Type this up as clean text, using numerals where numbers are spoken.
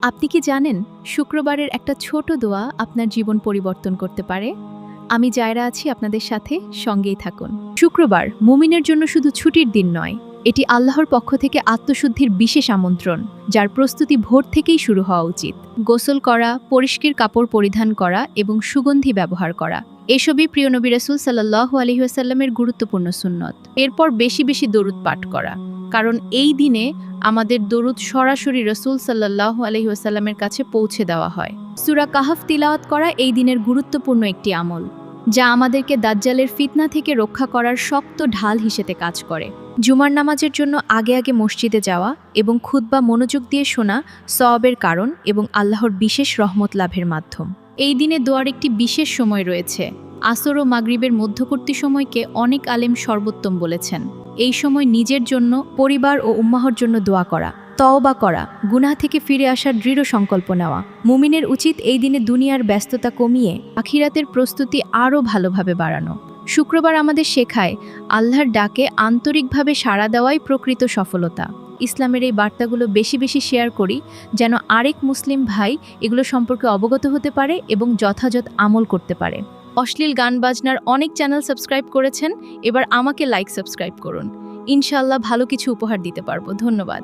আপনি কি জানেন শুক্রবারের একটা ছোট দোয়া আপনার জীবন পরিবর্তন করতে পারে? আমি জায়রা আছি আপনাদের সাথে, সঙ্গেই থাকুন। শুক্রবার মুমিনের জন্য শুধু ছুটির দিন নয়, এটি আল্লাহর পক্ষ থেকে আত্মশুদ্ধির বিশেষ আমন্ত্রণ, যার প্রস্তুতি ভোর থেকেই শুরু হওয়া উচিত। গোসল করা, পরিষ্কার কাপড় পরিধান করা এবং সুগন্ধি ব্যবহার করা, এসবই প্রিয় নবী রাসূল সাল্লাল্লাহু আলাইহি ওয়াসাল্লামের গুরুত্বপূর্ণ সুন্নত। এরপর বেশি বেশি দরুদ পাঠ করা, কারণ এই দিনে আমাদের দরুদ সরাসরি রাসূল সাল্লাল্লাহু আলাইহি ওয়াসাল্লামের কাছে পৌঁছে দেওয়া হয়। সূরা কাহফ তিলাওয়াত করা এই দিনের গুরুত্বপূর্ণ একটি আমল, যা আমাদেরকে দাজ্জালের ফিতনা থেকে রক্ষা করার শক্ত ঢাল হিসেবে কাজ করে। জুমার নামাজের জন্য আগে আগে মসজিদে যাওয়া এবং খুতবা মনোযোগ দিয়ে শোনা সওয়াবের কারণ এবং আল্লাহর বিশেষ রহমত লাভের মাধ্যম। এই দিনে দোয়ার একটি বিশেষ সময় রয়েছে। আসর ও মাগরিবের মধ্যবর্তী সময়কে অনেক আলেম সর্বোত্তম বলেছেন। এই সময় নিজের জন্য, পরিবার ও উম্মাহর জন্য দোয়া করা, তওবা করা, গুনাহ থেকে ফিরে আসার দৃঢ় সংকল্প নেওয়া। মুমিনের উচিত এই দিনে দুনিয়ার ব্যস্ততা কমিয়ে আখিরাতের প্রস্তুতি আরও ভালোভাবে বাড়ানো। শুক্রবার আমাদের শেখায় আল্লাহর ডাকে আন্তরিকভাবে সাড়া দেওয়াই প্রকৃত সফলতা। ইসলামের এই বার্তাগুলো বেশি বেশি শেয়ার করি, যেন আরেক মুসলিম ভাই এগুলো সম্পর্কে অবগত হতে পারে এবং যথাযথ আমল করতে পারে। অশ্লীল গান বাজনার অনেক চ্যানেল সাবস্ক্রাইব করেছেন, এবার আমাকে লাইক সাবস্ক্রাইব করুন। ইনশাআল্লাহ ভালো কিছু উপহার দিতে পারবো। ধন্যবাদ।